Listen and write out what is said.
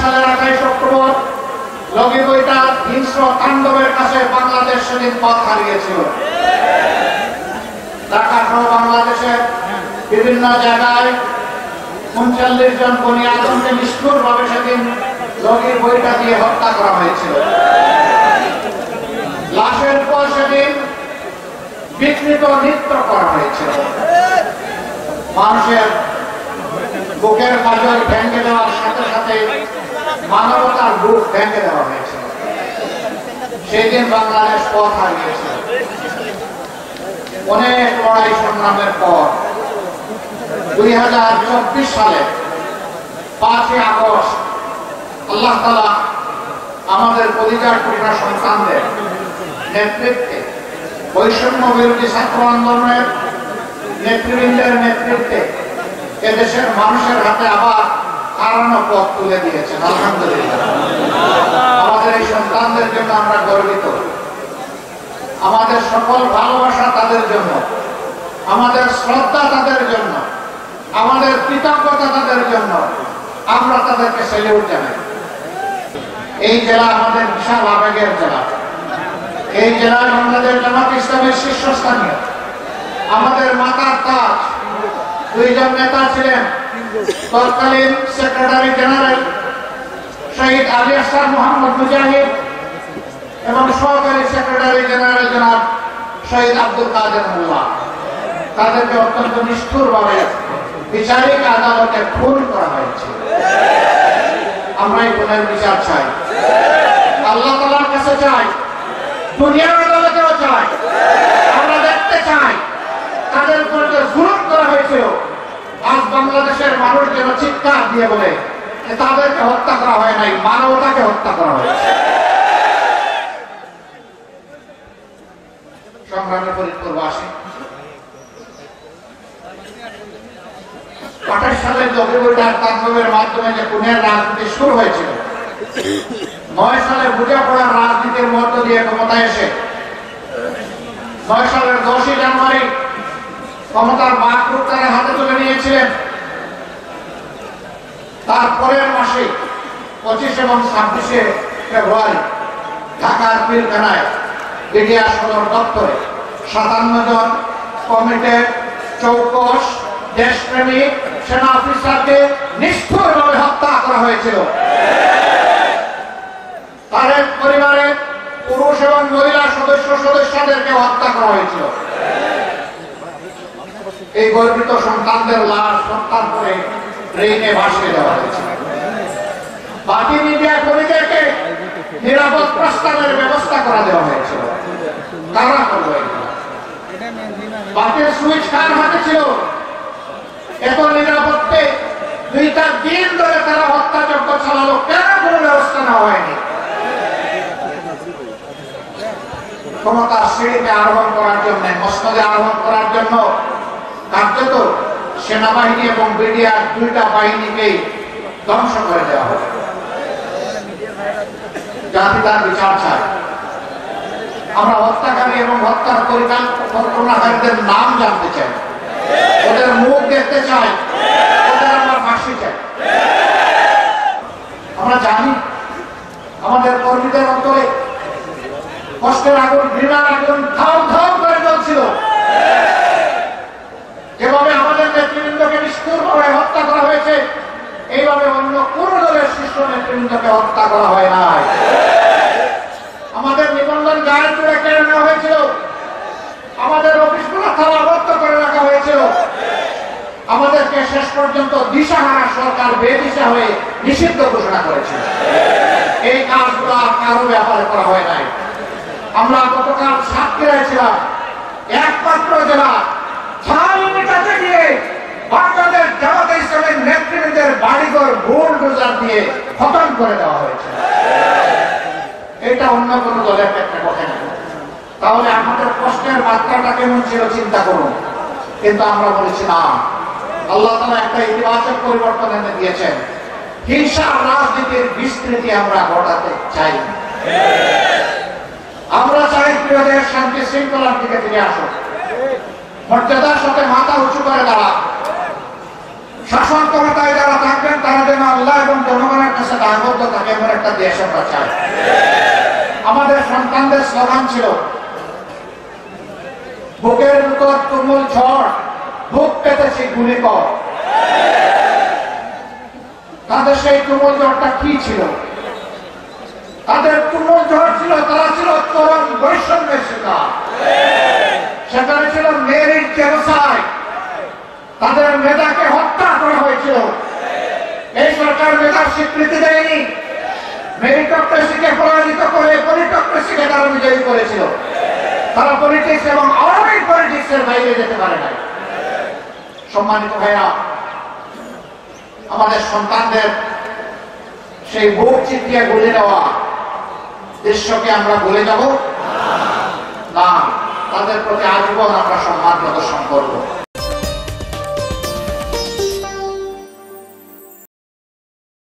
সালের 28 অক্টোবর লগিবইটা হিংস্র তাণ্ডবের কাছে বাংলাদেশ সেদিন পথ হারিয়েছিল। ঢাকা সহ বাংলাদেশের বিভিন্ন জায়গায় 39 জন বনি আদমকে নিষ্ঠুরভাবে সেদিন লগিবইটা দিয়ে হত্যা করা হয়েছিল। লাশের পর সেদিন বিকৃত নৃত্য করা হয়েছিল। মানুষের বুকের পাঁজর ভেঙে দেওয়ার সাথে সাথে মানবতার বুক ভেঙে দেওয়া হয়েছিল। সেই দিন বাংলাদেশ পথ হারিয়েছিল। অনেক লড়াই সংগ্রামের পর 2024 সালে 5 আগস্ট আল্লাহ তাআলা আমাদের কলিজার টুকরা সন্তানদের নেতৃত্বে, বৈষম্য বিরোধী ছাত্র আন্দোলনের নেতৃবৃন্দের নেতৃত্বে এদেশের মানুষের হাতে আবার হারানো পথ তুলে দিয়েছেন। আলহামদুলিল্লাহ, আমাদের এই সন্তানদের জন্য আমরা গর্বিত। আমাদের সকল ভালোবাসা তাদের জন্য, আমাদের শ্রদ্ধা তাদের জন্য, আমাদের কৃতজ্ঞতা তাদের জন্য। আমরা তাদেরকে সেলিউট জানাই। এই জেলা আমাদের বিশাল আবেগের জেলা। এই জেলায় বাংলাদেশ জামাত ইসলামের শীর্ষস্থানীয় আমাদের মাতার তাজ 2 জন নেতা ছিলেন। তৎকালীন সেক্রেটারি জেনারেল শহীদ আলী আসগার মোহাম্মদ মুজাহিদ এবং সহকারী সেক্রেটারি জেনারেল জনাব শহীদ আব্দুল কাদের মোল্লা। তাদেরকে অত্যন্ত নিষ্ঠুরভাবে বিচারিক আদালতে খুন করা হয়েছে। আমরা এই খুনের বিচার চাই, আল্লাহ তাআলার কাছে চাই, দুনিয়ার আদালতেও চাই। আমরা দেখতে চাই তাদের উপর যে জুলুম করা হয়েছিল, আজ বাংলাদেশের মানুষ যেন চিৎকার দিয়ে বলে যে তাদেরকে হত্যা করা হয় নাই, মানবতাকে হত্যা করা হয়েছে। সংগ্রামী ফরিদপুরবাসী, 28 সালের লগিবইটার তাণ্ডবের মাধ্যমে যে খুনের রাজনীতি শুরু হয়েছিল, 9 সালে বোঝাপড়ার রাজনীতির মধ্য দিয়ে ক্ষমতায় এসে 9 সালের 10 জানুয়ারি ক্ষমতার বাকরুখ তারা হাতে তুলে নিয়েছিলেন। তারপরের মাসে 25 এবং 26 ফেব্রুয়ারি ঢাকার পিলখানায় বিডিআর সদর দপ্তরে 57 জন কমিটেড, চৌকস, দেশপ্রেমিক সেনা অফিসারকে নিষ্ঠুরভাবে হত্যা করা হয়েছিল। তাদের পরিবারের পুরুষ এবং মহিলা সদস্যদেরকে হত্যা করা হয়েছিল। এই গর্বিত সন্তানদের লাশ হত্যার পরে ট্রেনে ভাসিয়ে দেওয়া হয়েছে। বাকি মিডিয়া কর্মীদেরকে নিরাপদ প্রস্থানের ব্যবস্থা করা দেওয়া হয়েছিল। কারা করবে? বাতির সুইচ কার হাতে ছিল? এত নিরাপত্তে 2টা দিন ধরে তারা হত্যাযজ্ঞ চালালো, কেন কোনো ব্যবস্থা নেওয়া হয়নি? ক্ষমতার সিঁড়িতে আরোহণ করার জন্য, মসনদে আরোহণ করার জন্য কার্যত সেনাবাহিনী এবং বিডিআর 2টা বাহিনীকেই ধ্বংস করে দেওয়া হবে। জাতি তার বিচার চায়। আমরা হত্যাকারী এবং হত্যার পরিকল্পনাকারীদের নাম জানতে চাই, ওদের মুখ দেখতে চাই, ওদের আমরা ফাঁসি চাই। আমরা জানি আমাদের কর্মীদের অন্তরে কষ্টের আগুন, ঘৃণার আগুন ধাও ধাও করে জ্বলছিল। যেভাবে আমাদের নেতৃবৃন্দকে নিষ্ঠুরভাবে হত্যা করা হয়েছে, এইভাবে অন্য কোন দলের শীর্ষ নেতৃবৃন্দকে হত্যা করা হয় নাই। আমাদের নিবন্ধন গায়ের জুড়ে কেড়ে নেওয়া হয়েছিল, আমাদের অফিসগুলো তালাবদ্ধ করে রাখা হয়েছিল, আমাদেরকে শেষ পর্যন্ত দিশাহারা সরকার বেদিশা হয়ে নিষিদ্ধ ঘোষণা করেছিল। এই কাজগুলো কারো ব্যাপারে করা হয় নাই। আমরা গতকাল সাতক্ষীরায় ছিলাম, একমাত্র জেলা ঝালমিটাতে গিয়ে বাংলাদেশ জামাত ইসলামের নেতৃবৃন্দের বাড়িঘর বুলডোজার দিয়ে খতম করে দেওয়া হয়েছে। এটা অন্য কোন দলের ক্ষেত্রে ঘটে না। তাহলে আমাদের কষ্টের মাত্রাটা কেমন ছিল চিন্তা করুন। কিন্তু আমরা বলেছি না, আল্লাহ তাআলা একটা ইতিবাচক পরিবর্তন এনে দিয়েছেন। হিংসার রাজনীতির বিস্তৃতি আমরা ঘটাতে চাই। আমরা চাই প্রিয় দেশ শান্তি শৃঙ্খলার দিকে ফিরে আসুক, মর্যাদার সাথে মাথা উঁচু করে দাঁড়াক। শাসন ক্ষমতায় যারা থাকবেন তারা যেন আল্লাহ এবং জনগণের কাছে দায়বদ্ধ থাকে এমন একটা দেশ আমরা চাই। আমাদের সন্তানদের স্লোগান ছিল, বুকের ভিতর তুমুল ঝড়, বুক পেতেছি গুলি কর। তাদের সেই তুমুল ঝড়টা কি ছিল? তাদের তুমুল ঝড় ছিল, তারা ছিল চরম বৈষম্যের শিকার। সেখানে ছিল মেরিট জেনোসাইড, তাদের মেধাকে হত্যা করা হয়েছিল। এই সরকার মেধার স্বীকৃতি দেয়নি, মেরিটোক্রেসিকে পরাজিত করে পলিটোক্রেসিকে তারা বিজয়ী করেছিল। তারা পলিটিক্স এবং আওয়ামী পলিটিক্সের বাইরে যেতে পারে না। সম্মানিত ভাইরা, আমাদের সন্তানদের সেই বুক চিতিয়ে গুলি দেওয়া দৃশ্যকে আমরা ভুলে যাব না। তাদের প্রতি আজীবন আমরা সম্মান প্রদর্শন করব।